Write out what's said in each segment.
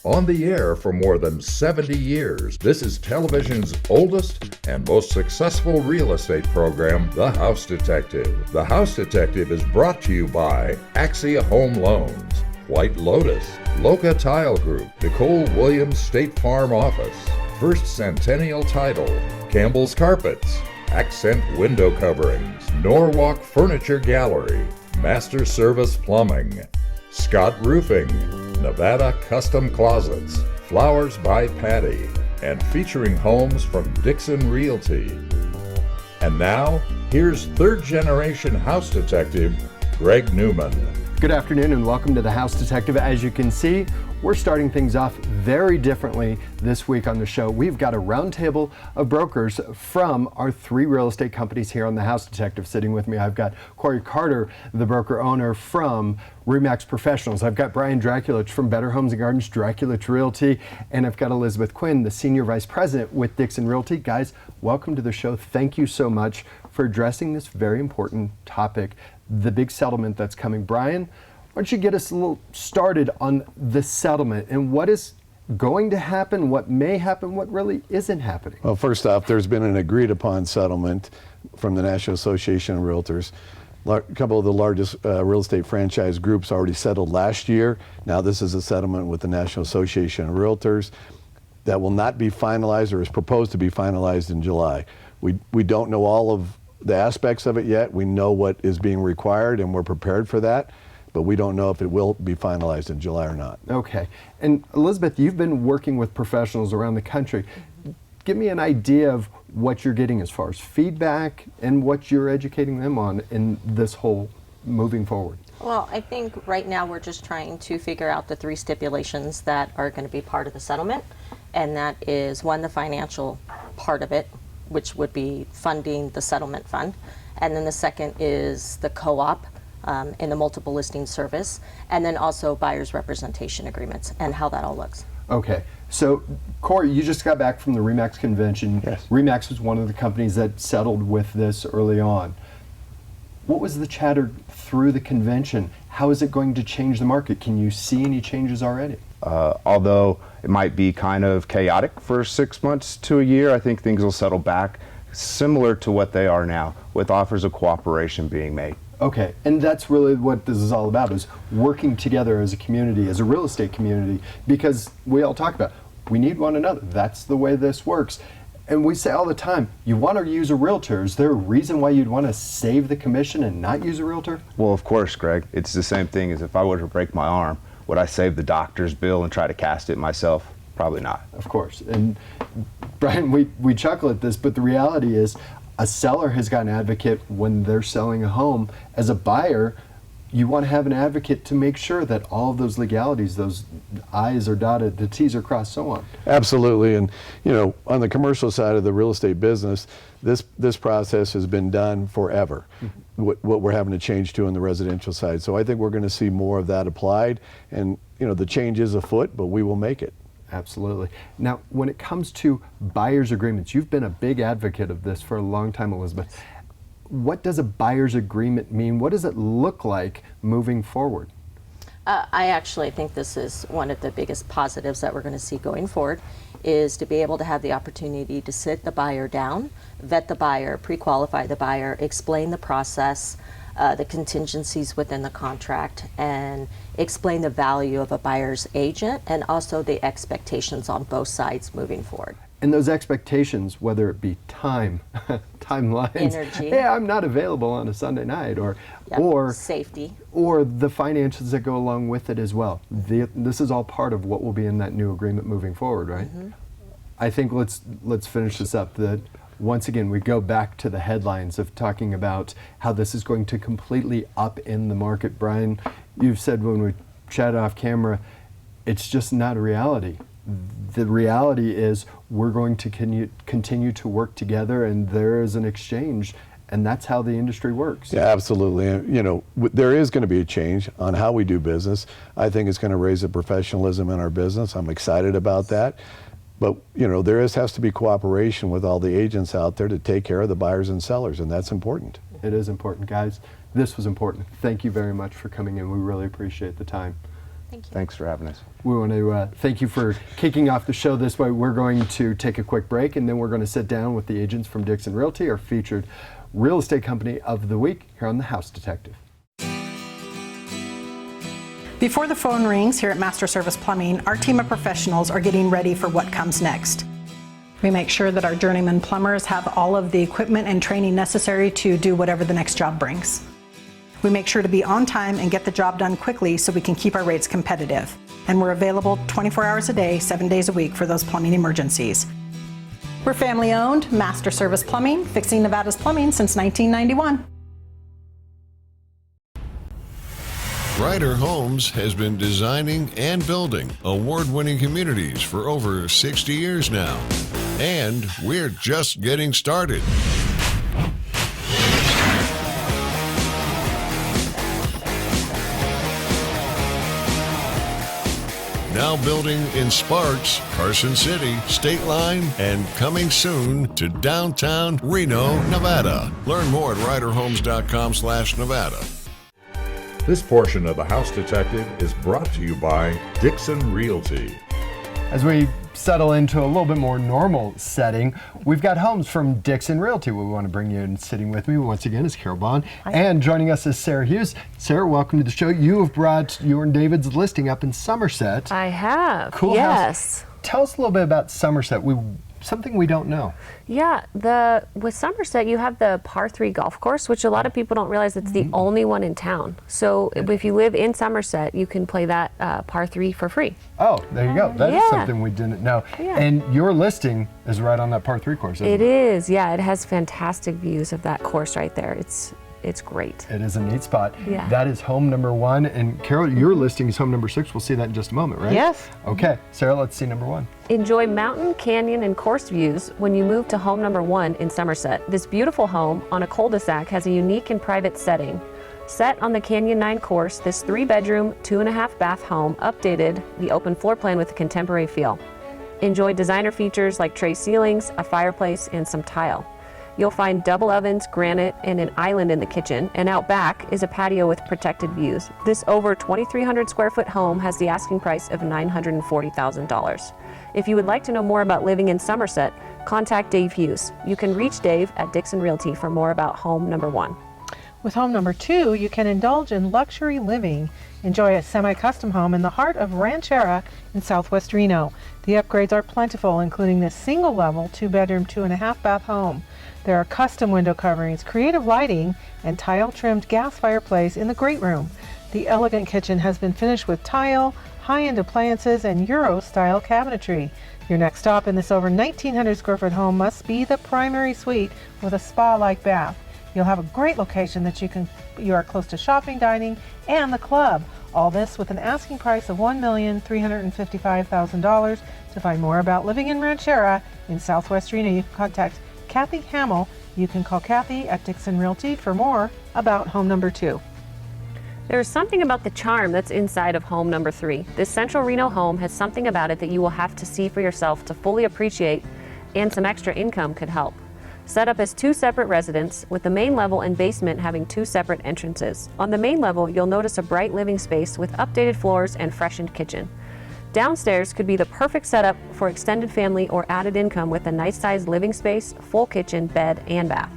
On the air for more than 70 years, this is television's oldest and most successful real estate program, The House Detective. The House Detective is brought to you by Axia Home Loans, White Lotus, Loca Tile Group, Nicole Williams State Farm Office, First Centennial Title, Campbell's Carpets, Accent Window Coverings, Norwalk Furniture Gallery, Master Service Plumbing, Scott Roofing, Nevada Custom Closets, Flowers by Patty, and featuring homes from Dixon Realty. And now, here's third-generation house detective, Greg Newman. Good afternoon and welcome to the House Detective. As you can see, we're starting things off very differently this week on the show. We've got a roundtable of brokers from our three real estate companies here on the House Detective. Sitting with me, I've got Corey Carter, the broker owner from RE/MAX Professionals. I've got Brian Draculich from Better Homes and Gardens, Draculich Realty, and I've got Elizabeth Quinn, the Senior Vice President with Dixon Realty. Guys, welcome to the show. Thank you so much for addressing this very important topic, the big settlement that's coming. Brian, why don't you get us a little started on the settlement and what is going to happen, what may happen, what really isn't happening? Well, first off, there's been an agreed upon settlement from the National Association of Realtors. A couple of the largest real estate franchise groups already settled last year. Now this is a settlement with the National Association of Realtors that will not be finalized or is proposed to be finalized in July. We don't know all of the aspects of it yet. We know what is being required and we're prepared for that, but we don't know if it will be finalized in July or not. Okay. And Elizabeth, you've been working with professionals around the country. Give me an idea of what you're getting as far as feedback and what you're educating them on in this whole moving forward. Well, I think right now we're just trying to figure out the three stipulations that are going to be part of the settlement. And that is, one, the financial part of it, which would be funding the settlement fund. And then the second is the co-op in the multiple listing service. And then also buyer's representation agreements and how that all looks. Okay. So, Corey, you just got back from the RE/MAX convention. Yes. RE/MAX was one of the companies that settled with this early on. What was the chatter through the convention? How is it going to change the market? Can you see any changes already? Although it might be kind of chaotic for 6 months to a year, I think things will settle back similar to what they are now, with offers of cooperation being made. Okay, and that's really what this is all about, is working together as a community, as a real estate community, because we all talk about, we need one another. That's the way this works. And we say all the time, you want to use a realtor. Is there a reason why you'd want to save the commission and not use a realtor? Well, of course, Greg. It's the same thing as if I were to break my arm. Would I save the doctor's bill and try to cast it myself? Probably not. Of course. And Brian, we chuckle at this, but the reality is a seller has got an advocate when they're selling a home. As a buyer, you want to have an advocate to make sure that all of those legalities, those I's are dotted, the T's are crossed, so on. Absolutely. And you know, on the commercial side of the real estate business, this process has been done forever. What we're having to change to on the residential side. So I think we're going to see more of that applied, and you know, the change is afoot, but we will make it. Absolutely. Now, when it comes to buyer's agreements, you've been a big advocate of this for a long time, Elizabeth. What does a buyer's agreement mean? What does it look like moving forward? I actually think this is one of the biggest positives that we're going to see going forward, is to be able to have the opportunity to sit the buyer down, vet the buyer, pre-qualify the buyer, explain the process, the contingencies within the contract, and explain the value of a buyer's agent and also the expectations on both sides moving forward. And those expectations, whether it be time, timelines, energy. Hey, I'm not available on a Sunday night, or safety, or the finances that go along with it as well. This is all part of what will be in that new agreement moving forward, right? Mm-hmm. I think let's finish this up. That once again, we go back to the headlines of talking about how this is going to completely up in the market. Brian, you've said when we chat off camera, it's just not a reality. The reality is we're going to continue to work together, and there is an exchange, and that's how the industry works. Yeah, absolutely. And, you know, there is going to be a change on how we do business. I think it's going to raise the professionalism in our business. I'm excited about that. But, you know, there has to be cooperation with all the agents out there to take care of the buyers and sellers, and that's important. It is important, guys. This was important. Thank you very much for coming in. We really appreciate the time. Thank you. Thanks for having us. We want to thank you for kicking off the show this way. We're going to take a quick break, and then we're going to sit down with the agents from Dixon Realty, our featured real estate company of the week, here on The House Detective. Before the phone rings here at Master Service Plumbing, our team of professionals are getting ready for what comes next. We make sure that our journeyman plumbers have all of the equipment and training necessary to do whatever the next job brings. We make sure to be on time and get the job done quickly so we can keep our rates competitive. And we're available 24 hours a day, 7 days a week for those plumbing emergencies. We're family owned, Master Service Plumbing, fixing Nevada's plumbing since 1991. Ryder Homes has been designing and building award-winning communities for over 60 years now. And we're just getting started. Now building in Sparks, Carson City, State Line, and coming soon to downtown Reno, Nevada. Learn more at ryderhomes.com/Nevada. This portion of The House Detective is brought to you by Dixon Realty. As we settle into a little bit more normal setting, we've got homes from Dixon Realty. We want to bring you in. Sitting with me once again is Carol Bond. Hi. And joining us is Sarah Hughes. Sarah, welcome to the show. You have brought your and David's listing up in Somerset. I have. Cool yes. house. Tell us a little bit about Somerset. Something we don't know. Yeah, with Somerset, you have the par 3 golf course, which a lot of people don't realize it's the only one in town. So if you live in Somerset, you can play that par 3 for free. Oh, there you go. That is something we didn't know. Yeah. And your listing is right on that par 3 course, isn't it? It is, yeah. It has fantastic views of that course right there. It's great. It is a neat spot. Yeah. That is home number 1. And Carol, your listing is home number 6. We'll see that in just a moment, right? Yes. Okay. Sarah, let's see number 1. Enjoy mountain, canyon, and course views when you move to home number 1 in Somerset. This beautiful home on a cul-de-sac has a unique and private setting. Set on the Canyon 9 course, this 3-bedroom, 2.5-bath home updated the open floor plan with a contemporary feel. Enjoy designer features like tray ceilings, a fireplace, and some tile. You'll find double ovens, granite, and an island in the kitchen, and out back is a patio with protected views. This over 2,300 square foot home has the asking price of $940,000. If you would like to know more about living in Somerset, contact Dave Hughes. You can reach Dave at Dixon Realty for more about home number 1. With home number 2, you can indulge in luxury living. Enjoy a semi-custom home in the heart of Ranchera in Southwest Reno. The upgrades are plentiful, including this single-level, 2-bedroom, 2.5-bath home. There are custom window coverings, creative lighting, and tile-trimmed gas fireplace in the great room. The elegant kitchen has been finished with tile, high-end appliances, and Euro-style cabinetry. Your next stop in this over 1,900 square foot home must be the primary suite with a spa-like bath. You'll have a great location that you are close to shopping, dining, and the club. All this with an asking price of $1,355,000. To find more about living in Ranchera in Southwest Reno, you can contact Kathy Hamill. You can call Kathy at Dixon Realty for more about home number 2. There's something about the charm that's inside of home number 3. This central Reno home has something about it that you will have to see for yourself to fully appreciate, and some extra income could help. Set up as 2 separate residences, with the main level and basement having 2 separate entrances. On the main level, you'll notice a bright living space with updated floors and freshened kitchen. Downstairs could be the perfect setup for extended family or added income with a nice-sized living space, full kitchen, bed, and bath.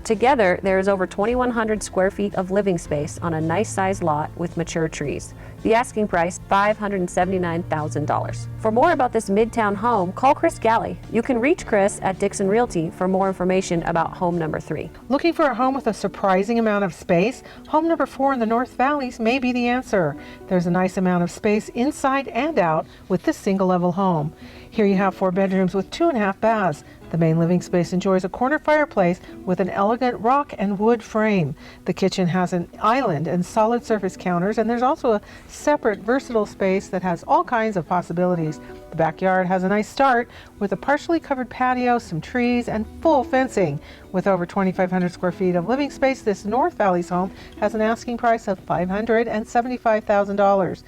Together, there is over 2,100 square feet of living space on a nice-sized lot with mature trees. The asking price, $579,000. For more about this Midtown home, call Chris Galley. You can reach Chris at Dixon Realty for more information about home number 3. Looking for a home with a surprising amount of space? Home number 4 in the North Valleys may be the answer. There's a nice amount of space inside and out with this single-level home. Here you have 4 bedrooms with 2.5 baths. The main living space enjoys a corner fireplace with an elegant rock and wood frame. The kitchen has an island and solid surface counters, and there's also a separate versatile space that has all kinds of possibilities. The backyard has a nice start with a partially covered patio, some trees, and full fencing. With over 2,500 square feet of living space, this North Valleys home has an asking price of $575,000.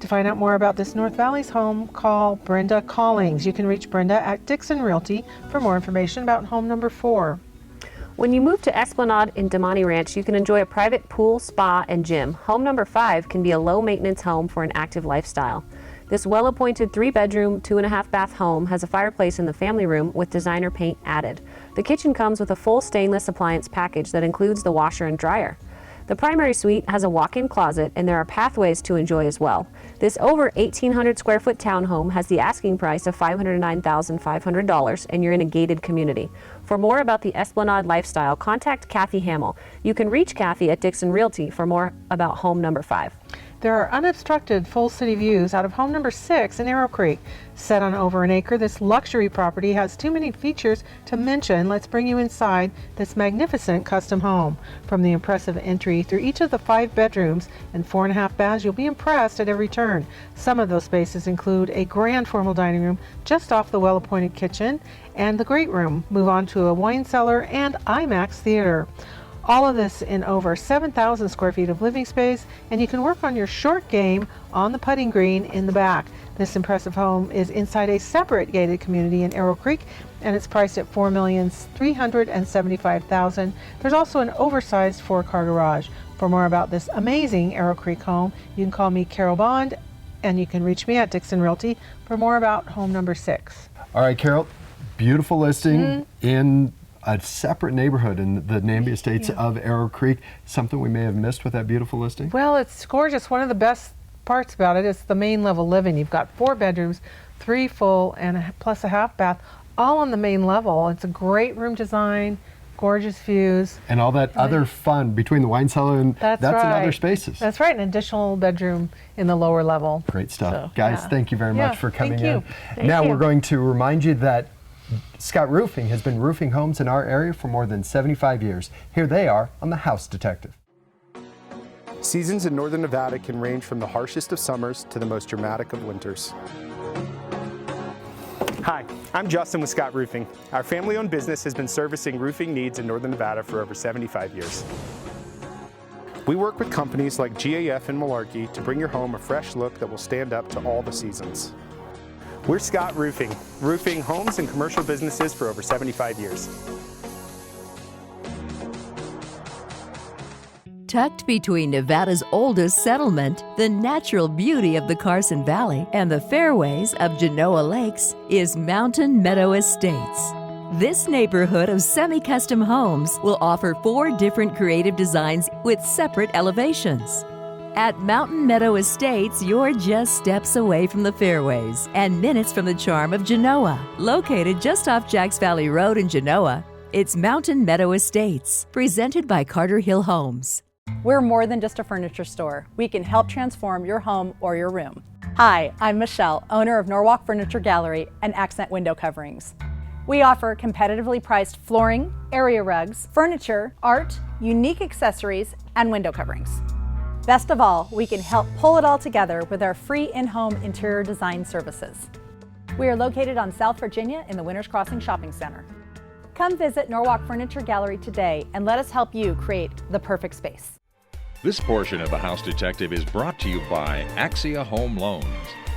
To find out more about this North Valleys home, call Brenda Collings. You can reach Brenda at Dixon Realty for more information about home number 4. When you move to Esplanade in Damani Ranch, you can enjoy a private pool, spa, and gym. Home number 5 can be a low-maintenance home for an active lifestyle. This well-appointed 3-bedroom, 2.5-bath home has a fireplace in the family room with designer paint added. The kitchen comes with a full stainless appliance package that includes the washer and dryer. The primary suite has a walk-in closet, and there are pathways to enjoy as well. This over 1,800 square foot townhome has the asking price of $509,500, and you're in a gated community. For more about the Esplanade lifestyle, contact Kathy Hamill. You can reach Kathy at Dixon Realty for more about home number 5. There are unobstructed full city views out of home number 6 in Arrow Creek. Set on over an acre, this luxury property has too many features to mention. Let's bring you inside this magnificent custom home. From the impressive entry through each of the 5 bedrooms and 4.5 baths, you'll be impressed at every turn. Some of those spaces include a grand formal dining room just off the well-appointed kitchen and the great room. Move on to a wine cellar and IMAX theater. All of this in over 7,000 square feet of living space, and you can work on your short game on the putting green in the back. This impressive home is inside a separate gated community in Arrow Creek, and it's priced at $4,375,000. There's also an oversized 4-car garage. For more about this amazing Arrow Creek home, you can call me Carol Bond, and you can reach me at Dixon Realty for more about home number 6. All right, Carol, beautiful listing in a separate neighborhood in the Namby Estates of Arrow Creek. Something we may have missed with that beautiful listing? Well, it's gorgeous. One of the best parts about it is the main level living. You've got 4 bedrooms, 3 full and plus a half bath, all on the main level. It's a great room design, gorgeous views. And all that other fun between the wine cellar and that's in other spaces. That's right, an additional bedroom in the lower level. Great stuff. So, Guys, thank you very much for coming in. Thank now you. we're going to remind you that Scott Roofing has been roofing homes in our area for more than 75 years. Here they are on The House Detective. Seasons in northern Nevada can range from the harshest of summers to the most dramatic of winters. Hi, I'm Justin with Scott Roofing. Our family-owned business has been servicing roofing needs in northern Nevada for over 75 years. We work with companies like GAF and Malarkey to bring your home a fresh look that will stand up to all the seasons. We're Scott Roofing, roofing homes and commercial businesses for over 75 years. Tucked between Nevada's oldest settlement, the natural beauty of the Carson Valley, and the fairways of Genoa Lakes is Mountain Meadow Estates. This neighborhood of semi-custom homes will offer 4 different creative designs with separate elevations. At Mountain Meadow Estates, you're just steps away from the fairways and minutes from the charm of Genoa. Located just off Jacks Valley Road in Genoa, it's Mountain Meadow Estates, presented by Carter Hill Homes. We're more than just a furniture store. We can help transform your home or your room. Hi, I'm Michelle, owner of Norwalk Furniture Gallery and Accent Window Coverings. We offer competitively priced flooring, area rugs, furniture, art, unique accessories, and window coverings. Best of all, we can help pull it all together with our free in-home interior design services. We are located on South Virginia in the Winters Crossing Shopping Center. Come visit Norwalk Furniture Gallery today and let us help you create the perfect space. This portion of The House Detective is brought to you by Axia Home Loans.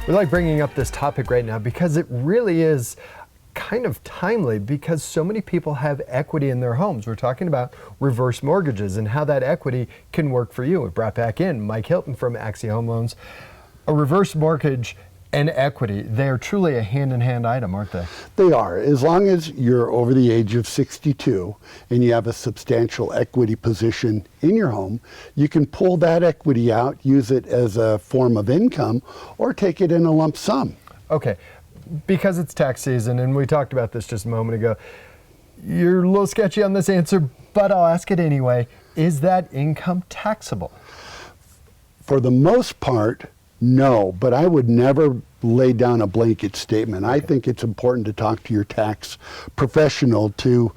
We like bringing up this topic right now because it really is kind of timely because so many people have equity in their homes. We're talking about reverse mortgages and how that equity can work for you. We brought back in Mike Hilton from Axia Home Loans. A reverse mortgage and equity, they are truly a hand-in-hand item, aren't they? They are. As long as you're over the age of 62 and you have a substantial equity position in your home, you can pull that equity out, use it as a form of income, or take it in a lump sum. Okay, because it's tax season, and we talked about this just a moment ago, you're a little sketchy on this answer, but I'll ask it anyway. Is that income taxable? For the most part, no, but I would never lay down a blanket statement. I think it's important to talk to your tax professional to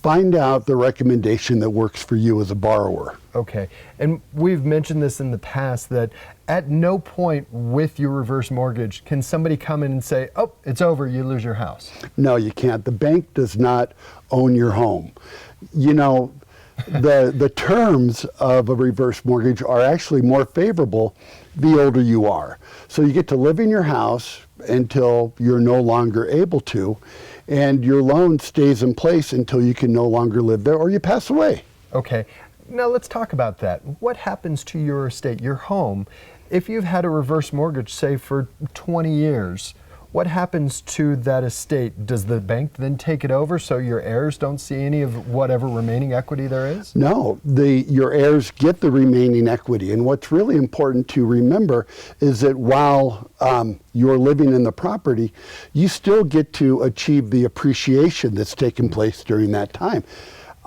find out the recommendation that works for you as a borrower. Okay, and we've mentioned this in the past that at no point with your reverse mortgage can somebody come in and say, oh, it's over, you lose your house. No, you can't. The bank does not own your home. You know, the terms of a reverse mortgage are actually more favorable the older you are. So you get to live in your house until you're no longer able to, and your loan stays in place until you can no longer live there or you pass away. Okay, now let's talk about that. What happens to your estate, your home, if you've had a reverse mortgage, say, for 20 years? What happens to that estate? Does the bank then take it over so your heirs don't see any of whatever remaining equity there is? No, your heirs get the remaining equity. And what's really important to remember is that while you're living in the property, you still get to achieve the appreciation that's taken place during that time.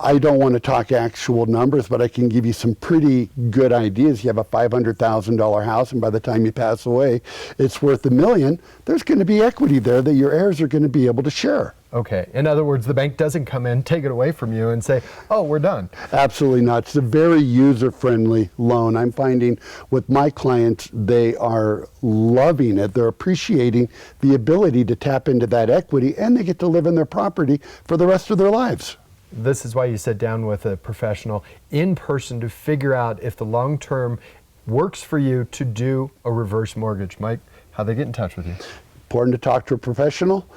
I don't want to talk actual numbers, but I can give you some pretty good ideas. You have a $500,000 house, and by the time you pass away, it's worth $1 million. There's going to be equity there that your heirs are going to be able to share. Okay. In other words, the bank doesn't come in, take it away from you, and say, oh, we're done. Absolutely not. It's a very user-friendly loan. I'm finding with my clients, they are loving it. They're appreciating the ability to tap into that equity, and they get to live in their property for the rest of their lives. This is why you sit down with a professional in person to figure out if the long term works for you to do a reverse mortgage. Mike, how they get in touch with you? Important to talk to a professional.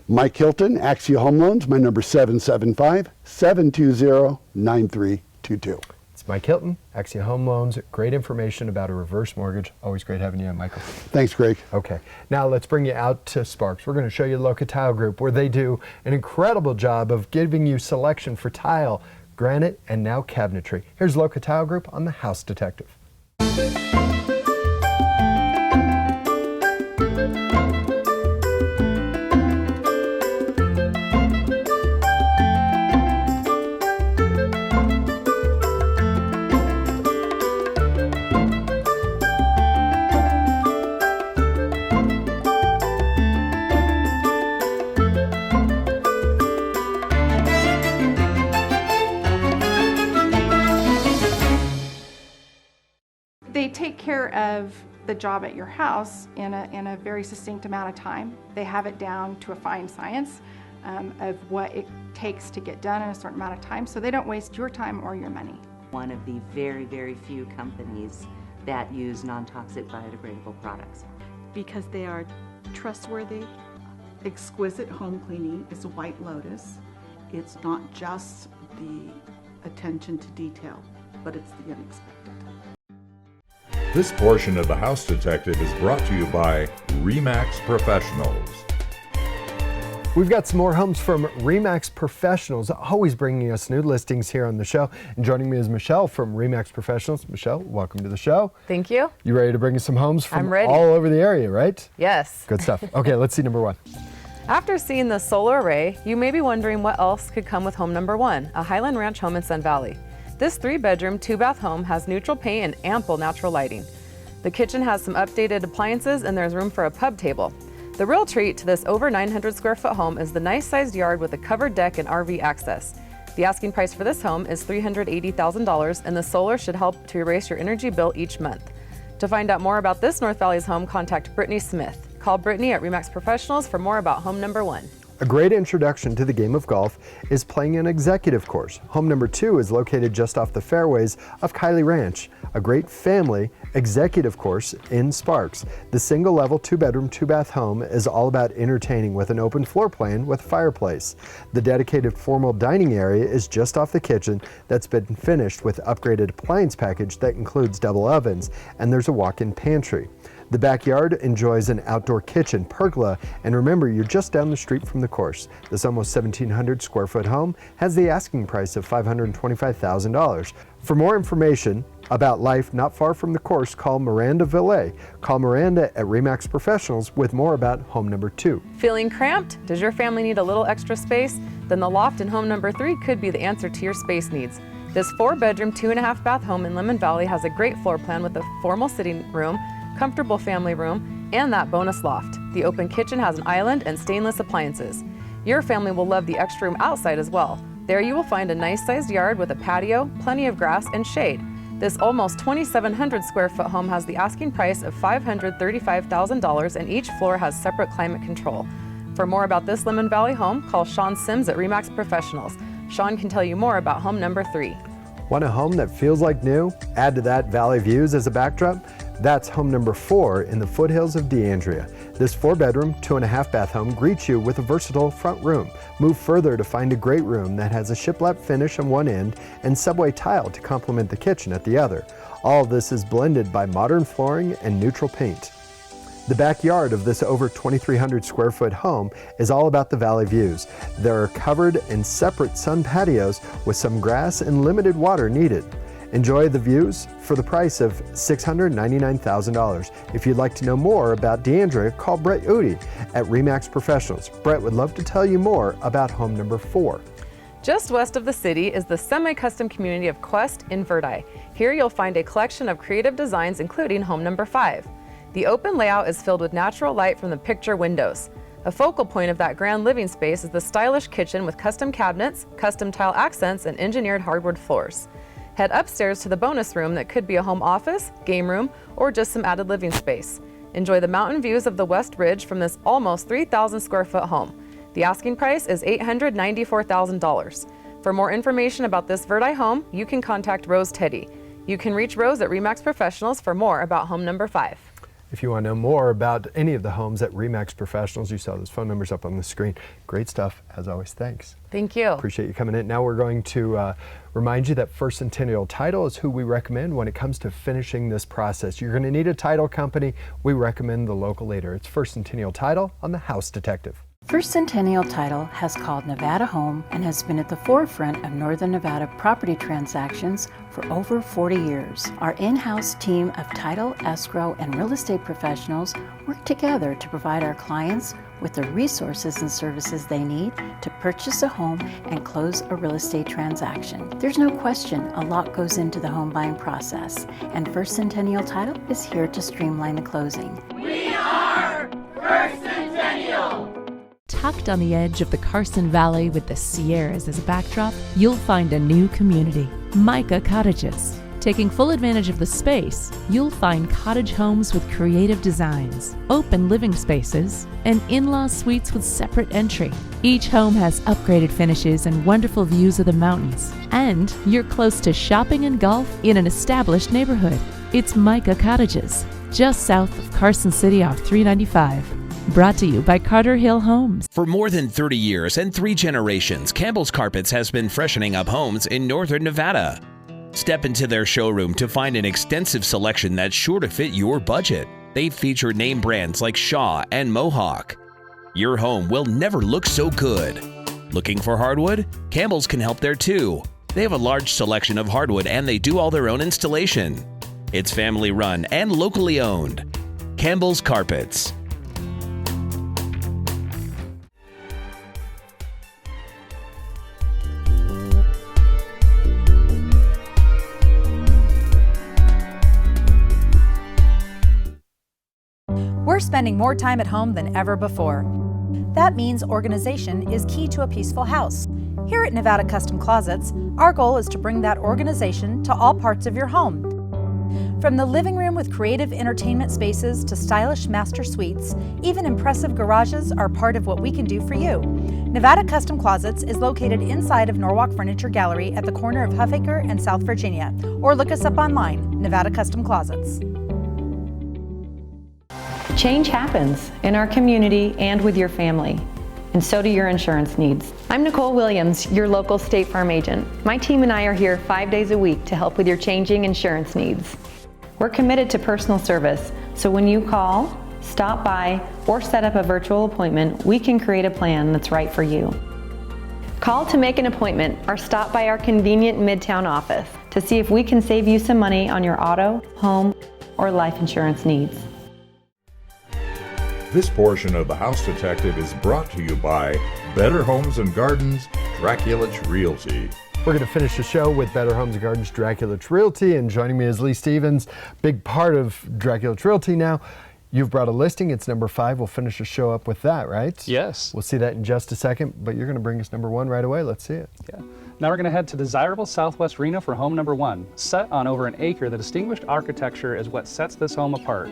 Mike Hilton, Axia Home Loans. My number 775-720-9322. It's Mike Hilton, Axia Home Loans. Great information about a reverse mortgage. Always great having you, Michael. Thanks, Greg. Okay, now let's bring you out to Sparks. We're going to show you the Loca Tile Group, where they do an incredible job of giving you selection for tile, granite, and now cabinetry. Here's Loca Tile Group on the House Detective. They take care of the job at your house in a very succinct amount of time. They have it down to a fine science of what it takes to get done in a certain amount of time, so they don't waste your time or your money. One of the very, very few companies that use non-toxic biodegradable products. Because they are trustworthy. Exquisite home cleaning is a White Lotus. It's not just the attention to detail, but it's the unexpected. This portion of the House Detective is brought to you by RE/MAX Professionals. We've got some more homes from RE/MAX Professionals, always bringing us new listings here on the show. And joining me is Michelle from RE/MAX Professionals. Michelle, welcome to the show. Thank you. You ready to bring us some homes from I'm ready. all over the area, right? Yes. Good stuff. Okay, let's see number one. After seeing the solar array, you may be wondering what else could come with home number one, a Highland Ranch home in Sun Valley. This 3-bedroom, 2-bath home has neutral paint and ample natural lighting. The kitchen has some updated appliances and there's room for a pub table. The real treat to this over 900 square foot home is the nice sized yard with a covered deck and RV access. The asking price for this home is $380,000 and the solar should help to erase your energy bill each month. To find out more about this North Valley's home, contact Brittany Smith. Call Brittany at RE/MAX Professionals for more about home number one. A great introduction to the game of golf is playing an executive course. Home number 2 is located just off the fairways of Kylie Ranch, a great family executive course in Sparks. The single-level 2-bedroom, 2-bath home is all about entertaining with an open floor plan with a fireplace. The dedicated formal dining area is just off the kitchen that's been finished with upgraded appliance package that includes double ovens, and there's a walk-in pantry. The backyard enjoys an outdoor kitchen, pergola, and remember, you're just down the street from the course. This almost 1,700 square foot home has the asking price of $525,000. For more information about life not far from the course, call Miranda Villet. Call Miranda at RE/MAX Professionals with more about home number 2. Feeling cramped? Does your family need a little extra space? Then the loft in home number 3 could be the answer to your space needs. This 4-bedroom, 2.5-bath home in Lemon Valley has a great floor plan with a formal sitting room, comfortable family room, and that bonus loft. The open kitchen has an island and stainless appliances. Your family will love the extra room outside as well. There you will find a nice sized yard with a patio, plenty of grass, and shade. This almost 2,700 square foot home has the asking price of $535,000 and each floor has separate climate control. For more about this Lemon Valley home, call Sean Sims at RE/MAX Professionals. Sean can tell you more about home number 3. Want a home that feels like new? Add to that valley views as a backdrop? That's home number 4 in the foothills of D'Andrea. This 4-bedroom, 2.5-bath home greets you with a versatile front room. Move further to find a great room that has a shiplap finish on one end and subway tile to complement the kitchen at the other. All of this is blended by modern flooring and neutral paint. The backyard of this over 2,300 square foot home is all about the valley views. There are covered and separate sun patios with some grass and limited water needed. Enjoy the views for the price of $699,000. If you'd like to know more about D'Andrea, call Brett Udy at RE/MAX Professionals. Brett would love to tell you more about home number 4. Just west of the city is the semi-custom community of Quest in Verdi. Here you'll find a collection of creative designs, including home number 5. The open layout is filled with natural light from the picture windows. A focal point of that grand living space is the stylish kitchen with custom cabinets, custom tile accents, and engineered hardwood floors. Head upstairs to the bonus room that could be a home office, game room, or just some added living space. Enjoy the mountain views of the West Ridge from this almost 3,000 square foot home. The asking price is $894,000. For more information about this Verdi home, you can contact Rose Teddy. You can reach Rose at RE/MAX Professionals for more about home number 5. If you want to know more about any of the homes at RE/MAX Professionals, you saw those phone numbers up on the screen. Great stuff, as always. Thanks. Thank you. Appreciate you coming in. Now we're going to remind you that First Centennial Title is who we recommend when it comes to finishing this process. You're going to need a title company. We recommend the local leader. It's First Centennial Title on the House Detective. First Centennial Title has called Nevada home and has been at the forefront of Northern Nevada property transactions for over 40 years. Our in-house team of title, escrow, and real estate professionals work together to provide our clients with the resources and services they need to purchase a home and close a real estate transaction. There's no question a lot goes into the home buying process, and First Centennial Title is here to streamline the closing. We are First Centennial! Tucked on the edge of the Carson Valley with the Sierras as a backdrop, you'll find a new community, Micah Cottages. Taking full advantage of the space, you'll find cottage homes with creative designs, open living spaces, and in-law suites with separate entry. Each home has upgraded finishes and wonderful views of the mountains, and you're close to shopping and golf in an established neighborhood. It's Micah Cottages, just south of Carson City off 395. Brought to you by Carter Hill Homes. For more than 30 years and 3 generations, Campbell's Carpets has been freshening up homes in Northern Nevada. Step into their showroom to find an extensive selection that's sure to fit your budget. They feature name brands like Shaw and Mohawk. Your home will never look so good. Looking for hardwood? Campbell's can help there too. They have a large selection of hardwood and they do all their own installation. It's family run and locally owned. Campbell's Carpets. We're spending more time at home than ever before. That means organization is key to a peaceful house. Here at Nevada Custom Closets, our goal is to bring that organization to all parts of your home. From the living room with creative entertainment spaces to stylish master suites, even impressive garages are part of what we can do for you. Nevada Custom Closets is located inside of Norwalk Furniture Gallery at the corner of Huffaker and South Virginia, or look us up online, Nevada Custom Closets. Change happens in our community and with your family, and so do your insurance needs. I'm Nicole Williams, your local State Farm agent. My team and I are here 5 days a week to help with your changing insurance needs. We're committed to personal service, so when you call, stop by, or set up a virtual appointment, we can create a plan that's right for you. Call to make an appointment or stop by our convenient Midtown office to see if we can save you some money on your auto, home, or life insurance needs. This portion of the House Detective is brought to you by Better Homes and Gardens, Draculich Realty. We're going to finish the show with Better Homes and Gardens, Draculich Realty, and joining me is Lee Stevens, big part of Draculich Realty now. You've brought a listing, it's number 5. We'll finish the show up with that, right? Yes. We'll see that in just a second, but you're going to bring us number 1 right away. Let's see it. Yeah. Now we're going to head to desirable Southwest Reno for home number 1. Set on over an acre, the distinguished architecture is what sets this home apart.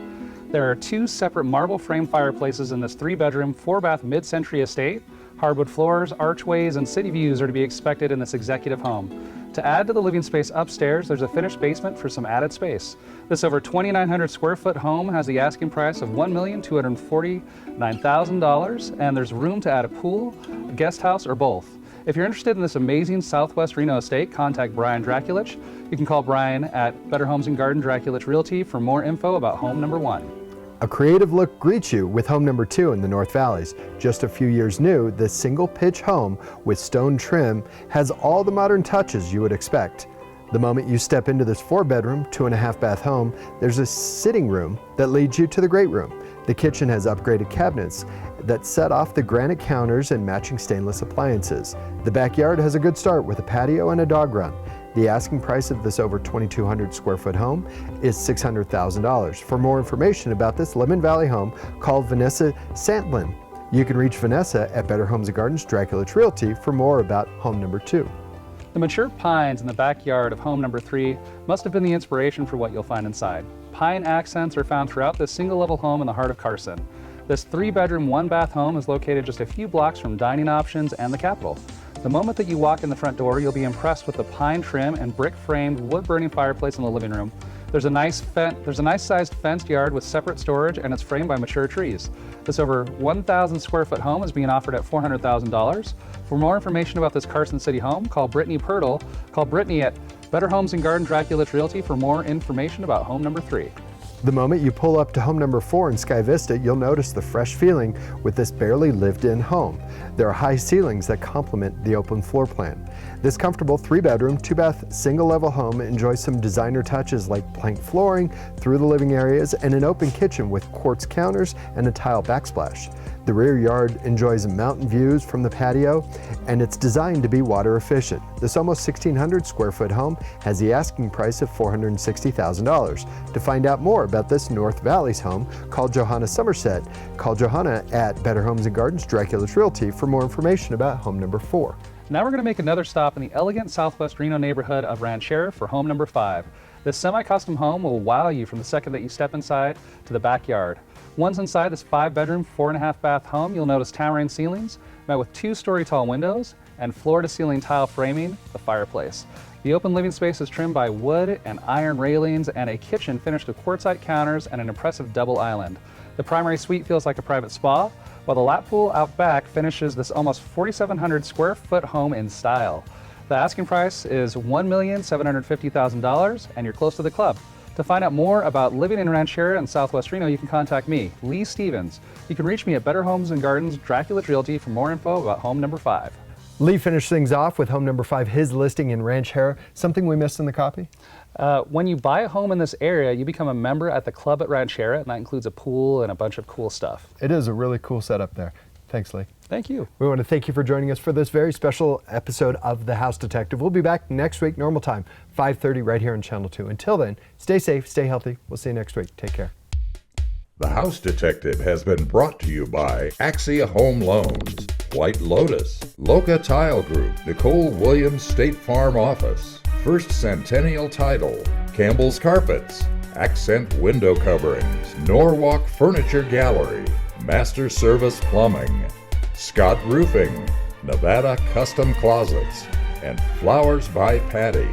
There are 2 separate marble frame fireplaces in this 3-bedroom, 4-bath mid-century estate. Hardwood floors, archways, and city views are to be expected in this executive home. To add to the living space upstairs, there's a finished basement for some added space. This over 2,900 square foot home has the asking price of $1,249,000, and there's room to add a pool, a guest house, or both. If you're interested in this amazing Southwest Reno estate, contact Brian Draculich. You can call Brian at Better Homes and Garden Draculich Realty for more info about home number 1. A creative look greets you with home number 2 in the North Valleys. Just a few years new, this single pitch home with stone trim has all the modern touches you would expect. The moment you step into this 4-bedroom, 2.5 bath home, there's a sitting room that leads you to the great room. The kitchen has upgraded cabinets that set off the granite counters and matching stainless appliances. The backyard has a good start with a patio and a dog run. The asking price of this over 2,200 square foot home is $600,000. For more information about this Lemon Valley home, call Vanessa Santlin. You can reach Vanessa at Better Homes and Gardens Draculich Realty for more about home number 2. The mature pines in the backyard of home number 3 must have been the inspiration for what you'll find inside. Pine accents are found throughout this single-level home in the heart of Carson. This 3-bedroom, 1-bath home is located just a few blocks from dining options and the Capitol. The moment that you walk in the front door, you'll be impressed with the pine trim and brick-framed, wood-burning fireplace in the living room. There's a nice sized fenced yard with separate storage, and it's framed by mature trees. This over 1,000 square foot home is being offered at $400,000. For more information about this Carson City home, call Brittany Pirtle. Call Brittany at Better Homes and Garden Draculich Realty for more information about home number 3. The moment you pull up to home number 4 in Sky Vista, you'll notice the fresh feeling with this barely lived-in home. There are high ceilings that complement the open floor plan. This comfortable 3-bedroom, 2-bath, single-level home enjoys some designer touches like plank flooring through the living areas and an open kitchen with quartz counters and a tile backsplash. The rear yard enjoys mountain views from the patio, and it's designed to be water efficient. This almost 1,600 square foot home has the asking price of $460,000. To find out more about this North Valleys home, call Johanna Somerset. Call Johanna at Better Homes and Gardens Draculich Realty for more information about home number 4. Now we're going to make another stop in the elegant Southwest Reno neighborhood of Ranchera for home number 5. This semi-custom home will wow you from the second that you step inside to the backyard. Once inside this 5-bedroom, 4.5 bath home, you'll notice towering ceilings met with 2-story tall windows and floor-to-ceiling tile framing the fireplace. The open living space is trimmed by wood and iron railings and a kitchen finished with quartzite counters and an impressive double island. The primary suite feels like a private spa, while the lap pool out back finishes this almost 4,700 square foot home in style. The asking price is $1,750,000, and you're close to the club. To find out more about living in Ranchera and Southwest Reno, you can contact me, Lee Stevens. You can reach me at Better Homes and Gardens Draculich Realty for more info about home number 5. Lee finished things off with home number 5, his listing in Ranchera. Something we missed in the copy? When you buy a home in this area, you become a member at the club at Ranchera, and that includes a pool and a bunch of cool stuff. It is a really cool setup there. Thanks, Lee. Thank you. We want to thank you for joining us for this very special episode of The House Detective. We'll be back next week, normal time, 5:30 right here on Channel 2. Until then, stay safe, stay healthy. We'll see you next week. Take care. The House Detective has been brought to you by Axia Home Loans, White Lotus, Loca Tile Group, Nicole Williams State Farm Office, First Centennial Title, Campbell's Carpets, Accent Window Coverings, Norwalk Furniture Gallery, Master Service Plumbing, Scott Roofing, Nevada Custom Closets, and Flowers by Patty.